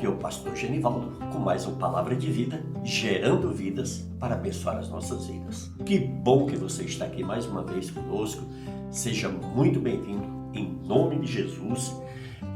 Aqui é o pastor Genivaldo com mais uma palavra de vida, gerando vidas para abençoar as nossas vidas. Que bom que você está aqui mais uma vez conosco. Seja muito bem-vindo em nome de Jesus.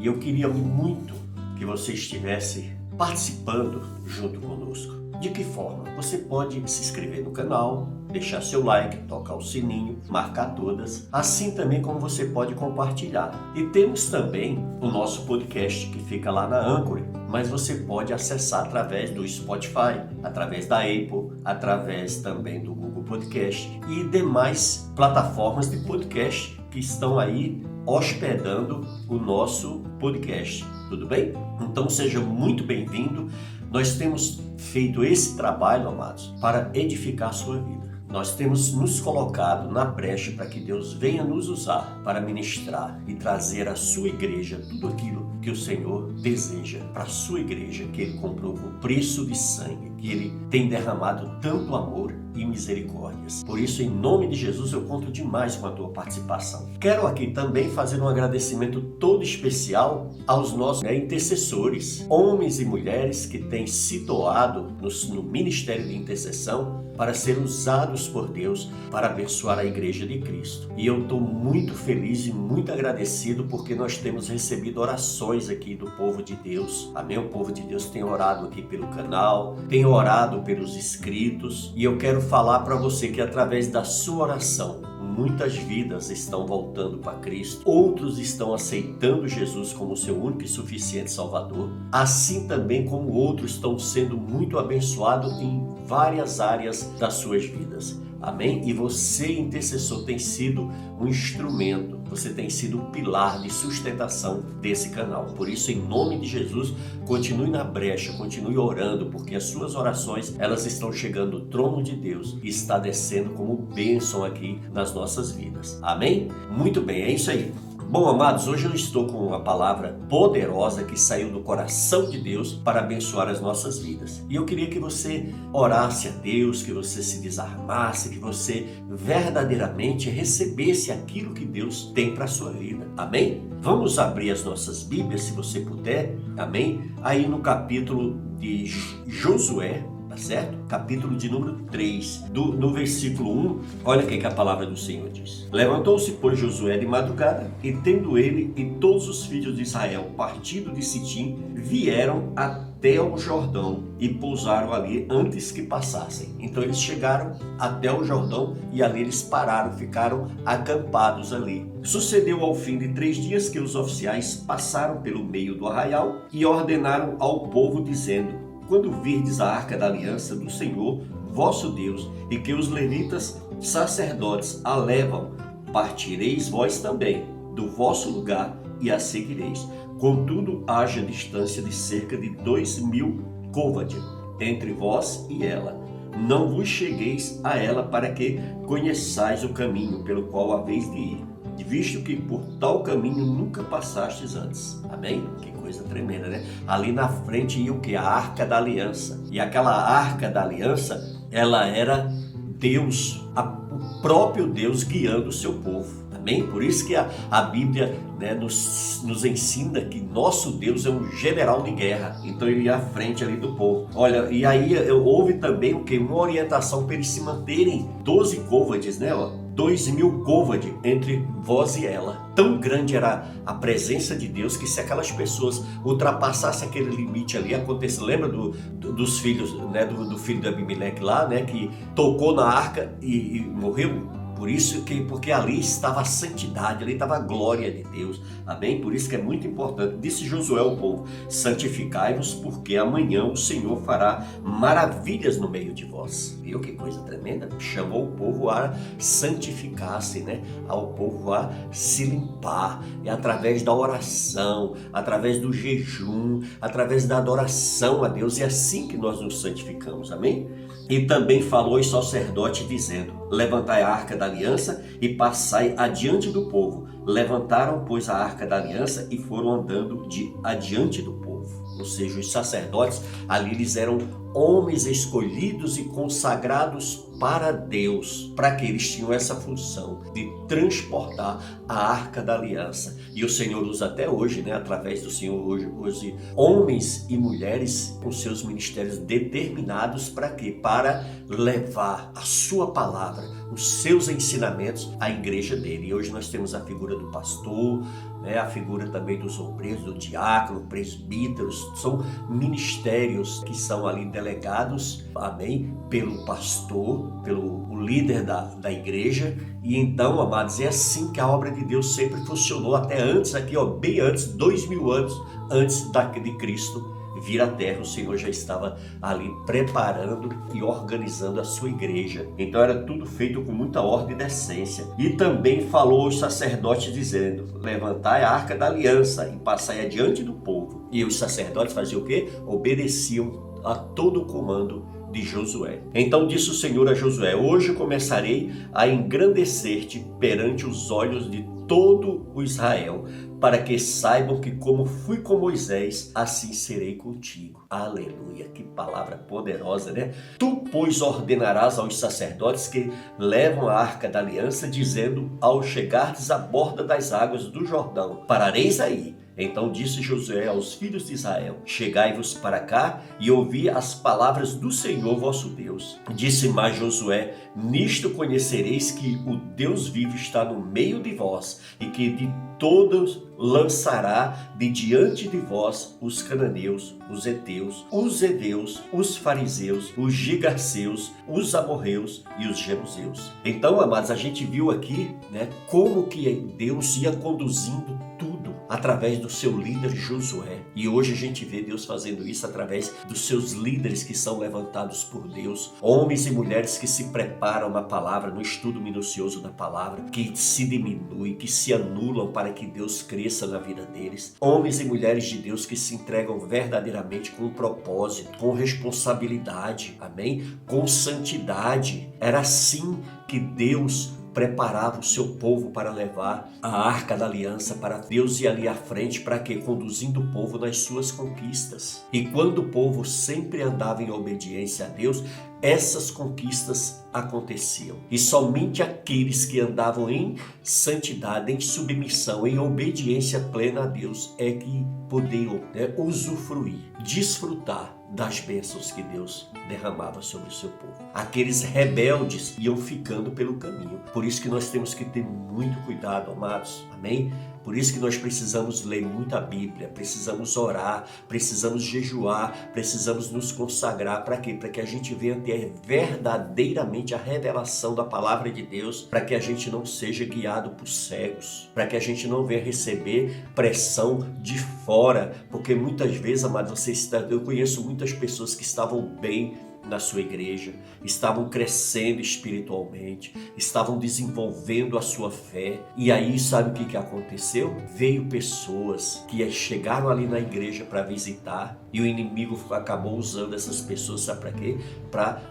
E eu queria muito que você estivesse participando junto conosco. De que forma? Você pode se inscrever no canal, deixar seu like, tocar o sininho, marcar todas, assim também como você pode compartilhar. E temos também o nosso podcast que fica lá na Anchor, mas você pode acessar através do Spotify, através da Apple, através também do Google Podcast e demais plataformas de podcast que estão aí hospedando o nosso podcast. Tudo bem? Então seja muito bem-vindo. Nós temos feito esse trabalho, amados, para edificar a sua vida. Nós temos nos colocado na brecha para que Deus venha nos usar para ministrar e trazer à sua igreja tudo aquilo que o Senhor deseja para a sua igreja, que Ele comprou com preço de sangue, que Ele tem derramado tanto amor e misericórdias. Por isso, em nome de Jesus, eu conto demais com a tua participação. Quero aqui também fazer um agradecimento todo especial aos nossos intercessores, homens e mulheres que têm se doado no ministério de intercessão para ser usados por Deus para abençoar a igreja de Cristo. E eu estou muito feliz e muito agradecido porque nós temos recebido orações aqui do povo de Deus. Amém? O povo de Deus tem orado aqui pelo canal, tem orado pelos inscritos, e eu quero falar para você que através da sua oração, muitas vidas estão voltando para Cristo, outros estão aceitando Jesus como seu único e suficiente Salvador, assim também como outros estão sendo muito abençoados em várias áreas das suas vidas. Amém? E você, intercessor, tem sido um instrumento, você tem sido o pilar de sustentação desse canal. Por isso, em nome de Jesus, continue na brecha, continue orando, porque as suas orações, elas estão chegando ao trono de Deus e está descendo como bênção aqui nas nossas vidas. Amém? Muito bem, é isso aí. Bom, amados, hoje eu estou com uma palavra poderosa que saiu do coração de Deus para abençoar as nossas vidas. E eu queria que você orasse a Deus, que você se desarmasse, que você verdadeiramente recebesse aquilo que Deus tem para a sua vida. Amém? Vamos abrir as nossas Bíblias, se você puder. Amém? Aí no capítulo de Josué, tá certo? Capítulo de número 3, no versículo 1, olha o que a palavra do Senhor diz. Levantou-se, pois, Josué de madrugada, e tendo ele e todos os filhos de Israel partido de Sitim, vieram até o Jordão e pousaram ali antes que passassem. Então eles chegaram até o Jordão e ali eles pararam, ficaram acampados ali. Sucedeu ao fim de 3 dias que os oficiais passaram pelo meio do arraial e ordenaram ao povo, dizendo: quando virdes a arca da aliança do Senhor, vosso Deus, e que os levitas sacerdotes a levam, partireis vós também do vosso lugar e a seguireis. Contudo, haja distância de cerca de 2.000 côvades entre vós e ela. Não vos chegueis a ela para que conheçais o caminho pelo qual haveis de ir, visto que por tal caminho nunca passastes antes. Amém? Que coisa tremenda, né? Ali na frente ia o que? A Arca da Aliança. E aquela Arca da Aliança, ela era Deus, o próprio Deus guiando o seu povo. Amém? Por isso que a Bíblia, né, nos ensina que nosso Deus é um general de guerra. Então ele ia à frente ali do povo. Olha, e aí houve também o que? Uma orientação para eles se manterem 12 côvades, né? 2.000 côvades entre vós e ela. Tão grande era a presença de Deus que se aquelas pessoas ultrapassassem aquele limite ali, acontece. Lembra dos filhos, né, do filho de Abimeleque lá, né, que tocou na arca e morreu? Por isso porque ali estava a santidade, ali estava a glória de Deus. Amém? Por isso que é muito importante. Disse Josué ao povo: santificai-vos, porque amanhã o Senhor fará maravilhas no meio de vós. Viu que coisa tremenda? Chamou o povo a santificar-se, né? Ao povo a se limpar. E através da oração, através do jejum, através da adoração a Deus. É assim que nós nos santificamos. Amém? E também falou aos sacerdotes, dizendo: levantai a arca da aliança e passai adiante do povo. Levantaram, pois, a arca da aliança e foram andando adiante do povo. Ou seja, os sacerdotes ali eles eram homens escolhidos e consagrados para Deus, para que eles tinham essa função de transportar a Arca da Aliança. E o Senhor usa até hoje, né, através do Senhor hoje, homens e mulheres com seus ministérios determinados para quê? Para levar a sua palavra, os seus ensinamentos à igreja dele. E hoje nós temos a figura do pastor, né, a figura também dos obreiros, do diácono, presbíteros, são ministérios que são ali delegados, amém, pelo pastor, pelo líder da igreja. E então, amados, é assim que a obra de Deus sempre funcionou, até antes, aqui, ó, bem antes, 2000 anos antes de Cristo vir à terra. O Senhor já estava ali preparando e organizando a sua igreja. Então era tudo feito com muita ordem e decência. E também falou aos sacerdotes dizendo: levantai a Arca da Aliança e passai adiante do povo. E os sacerdotes faziam o quê? Obedeciam a todo o comando de Josué. Então disse o Senhor a Josué: hoje começarei a engrandecer-te perante os olhos de todo o Israel, para que saibam que como fui com Moisés, assim serei contigo. Aleluia, que palavra poderosa, né? Tu, pois, ordenarás aos sacerdotes que levam a Arca da Aliança, dizendo: ao chegardes à borda das águas do Jordão, parareis aí. Então disse Josué aos filhos de Israel: chegai-vos para cá e ouvi as palavras do Senhor vosso Deus. Disse mais Josué: nisto conhecereis que o Deus vivo está no meio de vós, e que de todos lançará de diante de vós os cananeus, os heteus, os heveus, os fariseus, os gigaseus, os amorreus e os jebuseus. Então, amados, a gente viu aqui, né, como que Deus ia conduzindo tudo através do seu líder Josué. E hoje a gente vê Deus fazendo isso através dos seus líderes que são levantados por Deus, homens e mulheres que se preparam na palavra, no estudo minucioso da palavra, que se diminuem, que se anulam para que Deus cresça na vida deles. Homens e mulheres de Deus que se entregam verdadeiramente com propósito, com responsabilidade, amém? Com santidade. Era assim que Deus preparava o seu povo para levar a Arca da Aliança, para Deus ir ali à frente, para quê? Conduzindo o povo nas suas conquistas. E quando o povo sempre andava em obediência a Deus, essas conquistas aconteciam. E somente aqueles que andavam em santidade, em submissão, em obediência plena a Deus é que podiam, né, usufruir, desfrutar das bênçãos que Deus derramava sobre o seu povo. Aqueles rebeldes iam ficando pelo caminho. Por isso que nós temos que ter muito cuidado, amados. Amém? Por isso que nós precisamos ler muita Bíblia, precisamos orar, precisamos jejuar, precisamos nos consagrar. Para quê? Para que a gente venha ter verdadeiramente a revelação da palavra de Deus, para que a gente não seja guiado por cegos, para que a gente não venha receber pressão de fora. Porque muitas vezes, amados, eu conheço muitas pessoas que estavam bem na sua igreja, estavam crescendo espiritualmente, estavam desenvolvendo a sua fé. E aí, sabe o que aconteceu? Veio pessoas que chegaram ali na igreja para visitar, e o inimigo acabou usando essas pessoas, sabe para quê? Para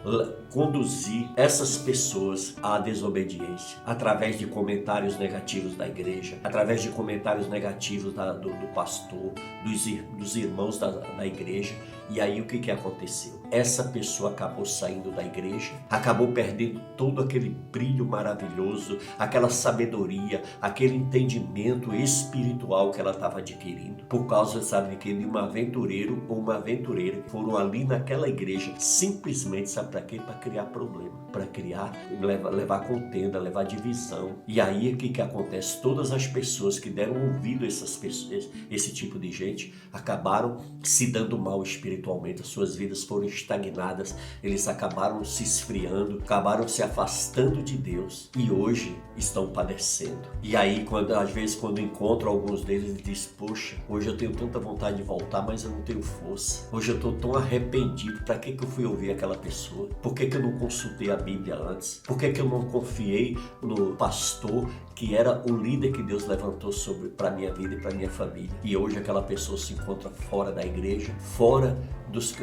conduzir essas pessoas à desobediência, através de comentários negativos da igreja, através de comentários negativos do pastor, dos irmãos da igreja. E aí o que aconteceu? Essa pessoa acabou saindo da igreja, acabou perdendo todo aquele brilho maravilhoso, aquela sabedoria, aquele entendimento espiritual que ela estava adquirindo, por causa, sabe de quê? De um aventureiro ou uma aventureira que foram ali naquela igreja, simplesmente, sabe para quê? Para criar problema, para levar contenda, levar divisão. E aí o que acontece? Todas as pessoas que deram ouvido a essas pessoas, esse tipo de gente, acabaram se dando mal espiritualmente, as suas vidas foram estagnadas, eles acabaram se esfriando, acabaram se afastando de Deus e hoje estão padecendo. E aí, às vezes, quando encontro alguns deles, ele diz: poxa, hoje eu tenho tanta vontade de voltar, mas eu não tenho força. Hoje eu estou tão arrependido. Para que eu fui ouvir aquela pessoa? Por que eu não consultei a Bíblia antes? Por que eu não confiei no pastor que era o líder que Deus levantou para minha vida e para minha família? E hoje aquela pessoa se encontra fora da igreja, fora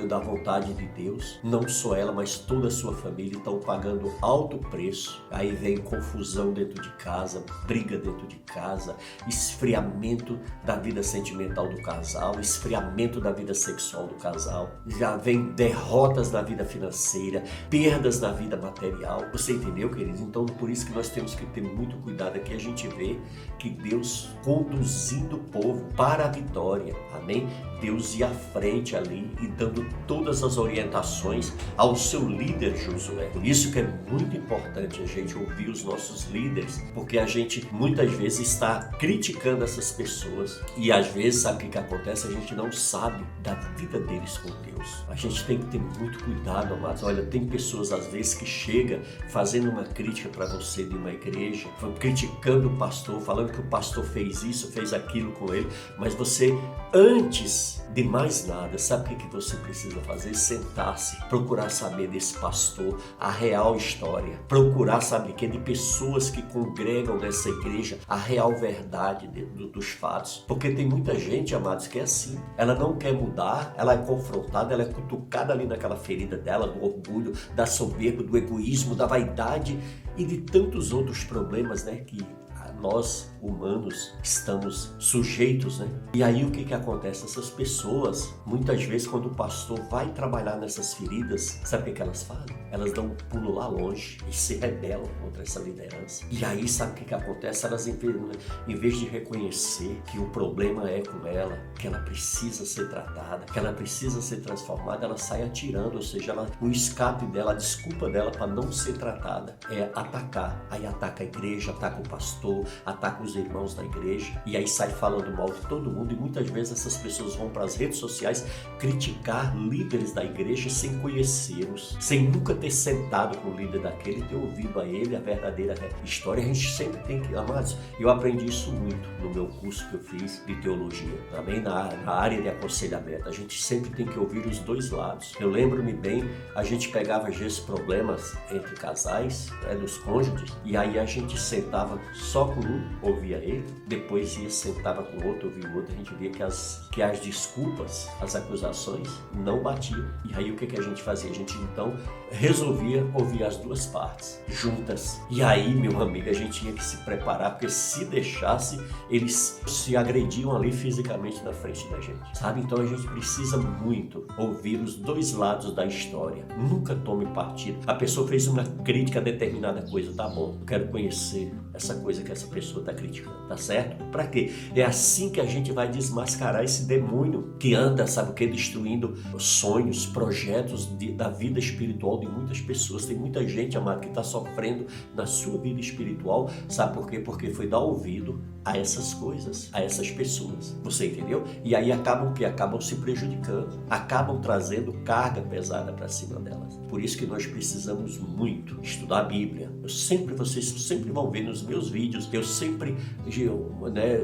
da vontade de Deus. Não só ela, mas toda a sua família estão pagando alto preço. Aí vem confusão dentro de casa, briga dentro de casa, esfriamento da vida sentimental do casal, esfriamento da vida sexual do casal. Já vem derrotas na vida financeira, perdas na vida material. Você entendeu, queridos? Então, por isso que nós temos que ter muito cuidado aqui. A gente vê que Deus conduzindo o povo para a vitória. Amém? Deus ia à frente ali e dando todas as orientações ao seu líder Josué. Por isso que é muito importante a gente ouvir os nossos líderes, porque a gente muitas vezes está criticando essas pessoas e às vezes, sabe o que acontece? A gente não sabe da vida deles com Deus. A gente tem que ter muito cuidado, amados. Olha, tem pessoas às vezes que chegam fazendo uma crítica para você de uma igreja, criticando o pastor, falando que o pastor fez isso, fez aquilo com ele, mas você, antes de mais nada, sabe o que você precisa fazer? Sentar-se, procurar saber desse pastor a real história, procurar saber de pessoas que congregam nessa igreja a real verdade dos fatos, porque tem muita gente, amados, que é assim, ela não quer mudar, ela é confrontada, ela é cutucada ali naquela ferida dela, do orgulho, da soberba, do egoísmo, da vaidade e de tantos outros problemas, né, que nós, humanos, estamos sujeitos, né? E aí o que acontece? Essas pessoas, muitas vezes, quando o pastor vai trabalhar nessas feridas, sabe o que elas fazem? Elas dão um pulo lá longe e se rebelam contra essa liderança. E aí, sabe o que acontece? Elas, em vez de reconhecer que o problema é com ela, que ela precisa ser tratada, que ela precisa ser transformada, ela sai atirando, ou seja, o escape dela, a desculpa dela para não ser tratada é atacar. Aí ataca a igreja, ataca o pastor, ataca os irmãos da igreja e aí sai falando mal de todo mundo. E muitas vezes essas pessoas vão para as redes sociais criticar líderes da igreja sem conhecê-los, sem nunca ter sentado com o líder daquele, ter ouvido a ele a verdadeira história. A gente sempre tem que, amados, eu aprendi isso muito no meu curso que eu fiz de teologia, também na área de aconselhamento. A gente sempre tem que ouvir os dois lados. Eu lembro-me bem, a gente pegava às vezes problemas entre casais, né, dos cônjuges, e aí a gente sentava só com um, ouvia ele, depois sentava com o outro, ouvia o outro. A gente via que as desculpas, as acusações não batiam. E aí o que a gente fazia? A gente então resolvia ouvir as duas partes juntas. E aí, meu amigo, a gente tinha que se preparar, porque se deixasse, eles se agrediam ali fisicamente na frente da gente, sabe? Então a gente precisa muito ouvir os dois lados da história. Nunca tome partido. A pessoa fez uma crítica a determinada coisa, tá bom, eu quero conhecer essa coisa que essa pessoa está criticando, tá certo? Para quê? É assim que a gente vai desmascarar esse demônio que anda, sabe o que? Destruindo sonhos, projetos da vida espiritual de muitas pessoas. Tem muita gente, amado, que está sofrendo na sua vida espiritual, sabe por quê? Porque foi dar ouvido a essas coisas, a essas pessoas. Você entendeu? E aí acabam se prejudicando, acabam trazendo carga pesada para cima delas. Por isso que nós precisamos muito estudar a Bíblia. Vocês sempre vão ver nos meus vídeos, eu sempre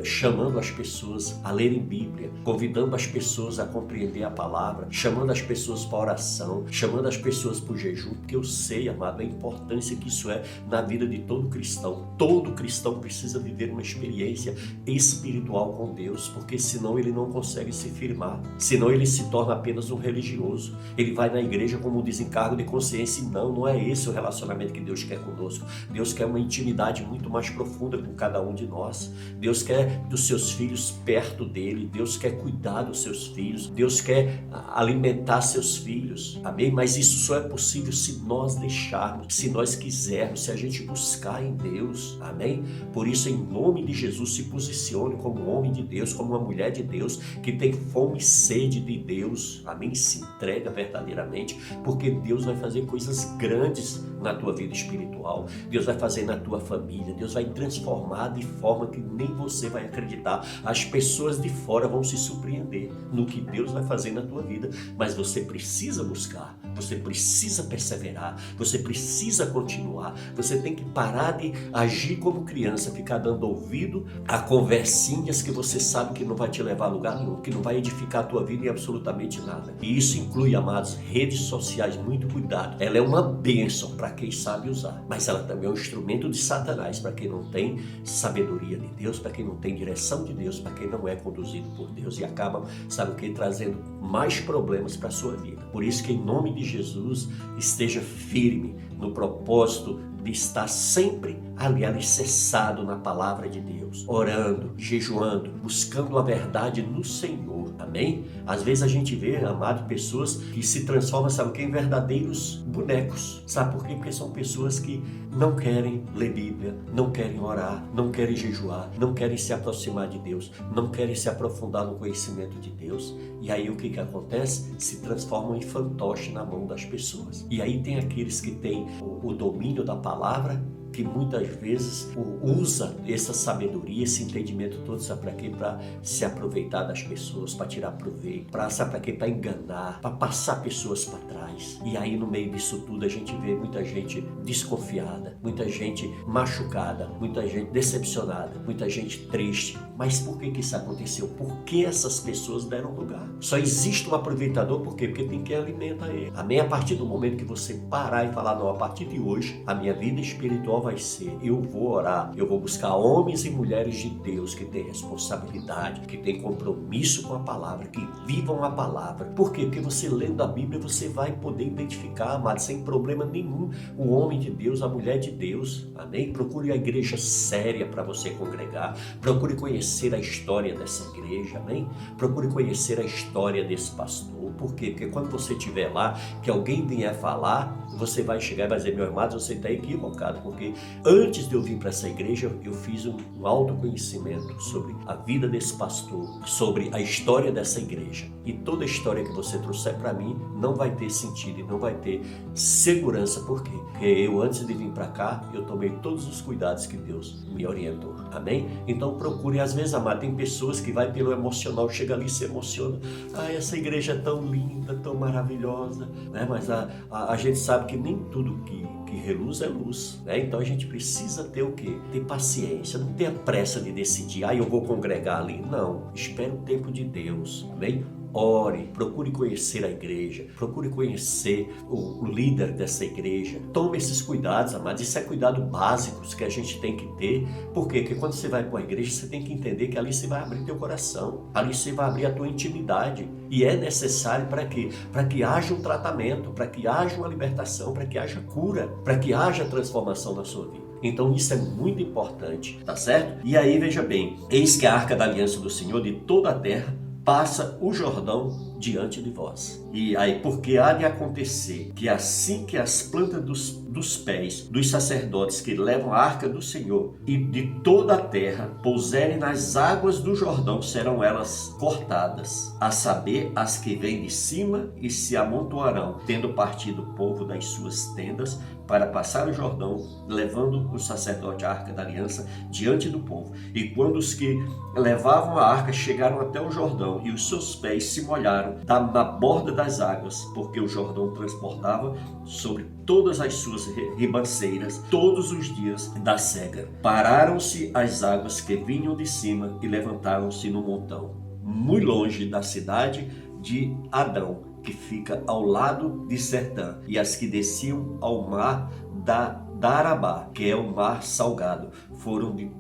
chamando as pessoas a lerem Bíblia, convidando as pessoas a compreender a palavra, chamando as pessoas para oração, chamando as pessoas para o jejum, porque eu sei, amado, a importância que isso é na vida de todo cristão. Todo cristão precisa viver uma experiência espiritual com Deus, porque senão ele não consegue se firmar, senão ele se torna apenas um religioso. Ele vai na igreja como um desencargo de consciência e não é esse o relacionamento que Deus quer conosco. Deus quer uma intimidade muito mais profunda com cada um de nós. Deus quer dos seus filhos perto dele, Deus quer cuidar dos seus filhos, Deus quer alimentar seus filhos, amém? Mas isso só é possível se nós deixarmos, se nós quisermos, se a gente buscar em Deus, amém? Por isso, em nome de Jesus, se posicione como um homem de Deus, como uma mulher de Deus, que tem fome e sede de Deus, amém? Se entrega verdadeiramente, porque Deus vai fazer coisas grandes na tua vida espiritual, Deus vai fazer na tua família, Deus vai transformar de forma que nem você vai acreditar. As pessoas de fora vão se surpreender no que Deus vai fazer na tua vida, mas você precisa buscar, você precisa perseverar, você precisa continuar, você tem que parar de agir como criança, ficar dando ouvido a conversinhas que você sabe que não vai te levar a lugar nenhum, que não vai edificar a tua vida em absolutamente nada. E isso inclui, amados, redes sociais. Muito cuidado. Ela é uma bênção para quem sabe usar, mas ela também é um instrumento de Satanás para quem não tem sabedoria de Deus, para quem não tem direção de Deus, para quem não é conduzido por Deus, e acaba, sabe o que, trazendo mais problemas para a sua vida. Por isso que, em nome de Jesus, esteja firme no propósito de estar sempre ali alicerçado na palavra de Deus, orando, jejuando, buscando a verdade no Senhor, amém? Às vezes a gente vê, amado, pessoas que se transformam, sabe o que, em verdadeiros bonecos, sabe por quê? Porque são pessoas que não querem ler Bíblia, não querem orar, não querem jejuar, não querem se aproximar de Deus, não querem se aprofundar no conhecimento de Deus, e aí o que acontece? Se transformam em fantoche na mão das pessoas. E aí tem aqueles que têm o domínio da palavra, que muitas vezes usa essa sabedoria, esse entendimento todo, sabe para quê? Para se aproveitar das pessoas, para tirar proveito, sabe para quê? Para enganar, para passar pessoas para trás. E aí no meio disso tudo a gente vê muita gente desconfiada, muita gente machucada, muita gente decepcionada, muita gente triste. Mas por que isso aconteceu? Por que essas pessoas deram lugar? Só existe um aproveitador, por quê? Porque tem quem alimenta ele. Amém? A partir do momento que você parar e falar, não, a partir de hoje, a minha vida espiritual vai ser, eu vou orar, eu vou buscar homens e mulheres de Deus que têm responsabilidade, que têm compromisso com a palavra, que vivam a palavra. Por quê? Porque você lendo a Bíblia, você vai poder identificar, amado, sem problema nenhum, o homem de Deus, a mulher de Deus, amém? Procure a igreja séria para você congregar, procure conhecer a história dessa igreja, amém? Procure conhecer a história desse pastor. Por quê? Porque quando você estiver lá, que alguém vier falar, você vai chegar e vai dizer, meu irmão, você está equivocado, porque antes de eu vir para essa igreja, eu fiz um autoconhecimento sobre a vida desse pastor, sobre a história dessa igreja. E toda a história que você trouxer para mim não vai ter sentido e não vai ter segurança. Por quê? Porque eu, antes de vir para cá, eu tomei todos os cuidados que Deus me orientou. Amém? Então procure, às vezes, amado, tem pessoas que vai pelo emocional, chega ali e se emociona. Ah, essa igreja é tão linda, tão maravilhosa, né? Mas a gente sabe que nem tudo que reluz é luz, né? Então a gente precisa ter o quê? Ter paciência, não ter a pressa de decidir, eu vou congregar ali. Não, espere o tempo de Deus, amém? Ore, procure conhecer a igreja, procure conhecer o líder dessa igreja. Tome esses cuidados, amados. Isso é cuidado básicos que a gente tem que ter. Por quê? Porque quando você vai para a igreja, você tem que entender que ali você vai abrir teu coração, ali você vai abrir a tua intimidade. E é necessário para quê? Para que haja um tratamento, para que haja uma libertação, para que haja cura, para que haja transformação na sua vida. Então isso é muito importante, tá certo? E aí veja bem, eis que a arca da aliança do Senhor de toda a terra passa o Jordão diante de vós. E aí, porque há de acontecer que assim que as plantas dos pés dos sacerdotes que levam a arca do Senhor e de toda a terra pouserem nas águas do Jordão, serão elas cortadas, a saber, as que vêm de cima, e se amontoarão, tendo partido o povo das suas tendas para passar o Jordão, levando o sacerdote a arca da aliança diante do povo. E quando os que levavam a arca chegaram até o Jordão e os seus pés se molharam na borda das águas, porque o Jordão transportava sobre todas as suas ribanceiras todos os dias da cega, pararam-se as águas que vinham de cima e levantaram-se no montão, muito longe da cidade de Adão, que fica ao lado de Sertã, e as que desciam ao mar da Arabá, que é o mar salgado, foram de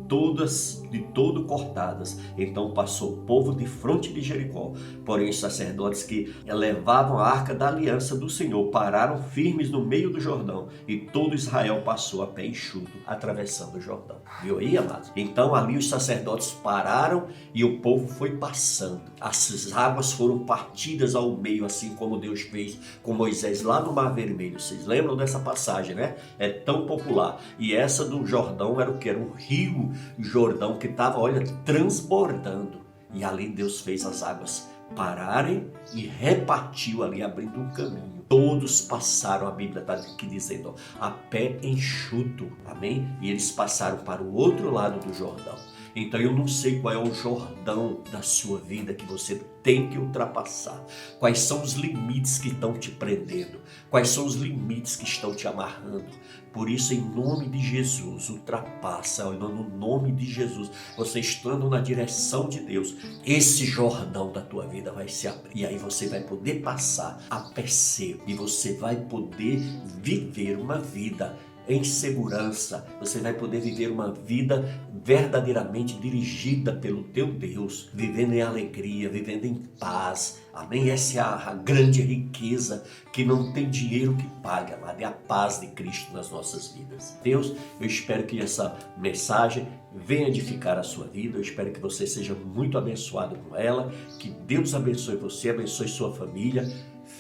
todo cortadas. Então passou o povo de fronte de Jericó. Porém os sacerdotes que levavam a arca da aliança do Senhor pararam firmes no meio do Jordão, e todo Israel passou a pé enxuto, atravessando o Jordão. Viu aí, amados? Então ali os sacerdotes pararam e o povo foi passando. As águas foram partidas ao meio, assim como Deus fez com Moisés lá no Mar Vermelho. Vocês lembram dessa passagem, né? É tão popular. E essa do Jordão era o que? Era um rio Jordão que estava, olha, transbordando. E ali Deus fez as águas pararem e repartiu ali, abrindo um caminho. Todos passaram, a Bíblia está aqui dizendo, a pé enxuto, amém? E eles passaram para o outro lado do Jordão. Então eu não sei qual é o Jordão da sua vida que você tem que ultrapassar. Quais são os limites que estão te prendendo? Quais são os limites que estão te amarrando? Por isso, em nome de Jesus, ultrapassa, no nome de Jesus, você estando na direção de Deus, esse Jordão da tua vida vai se abrir. E aí você vai poder passar a perceber e você vai poder viver uma vida em segurança, você vai poder viver uma vida verdadeiramente dirigida pelo teu Deus, vivendo em alegria, vivendo em paz, amém? Essa é a grande riqueza que não tem dinheiro que pague, amado, é a paz de Cristo nas nossas vidas. Deus, eu espero que essa mensagem venha edificar a sua vida, eu espero que você seja muito abençoado com ela, que Deus abençoe você, abençoe sua família.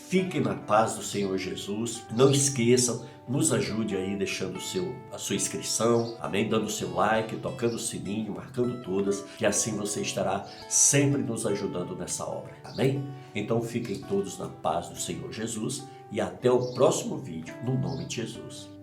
Fiquem na paz do Senhor Jesus. Não esqueçam, nos ajude aí deixando a sua inscrição, amém? Dando o seu like, tocando o sininho, marcando todas, que assim você estará sempre nos ajudando nessa obra, amém? Então fiquem todos na paz do Senhor Jesus e até o próximo vídeo, no nome de Jesus.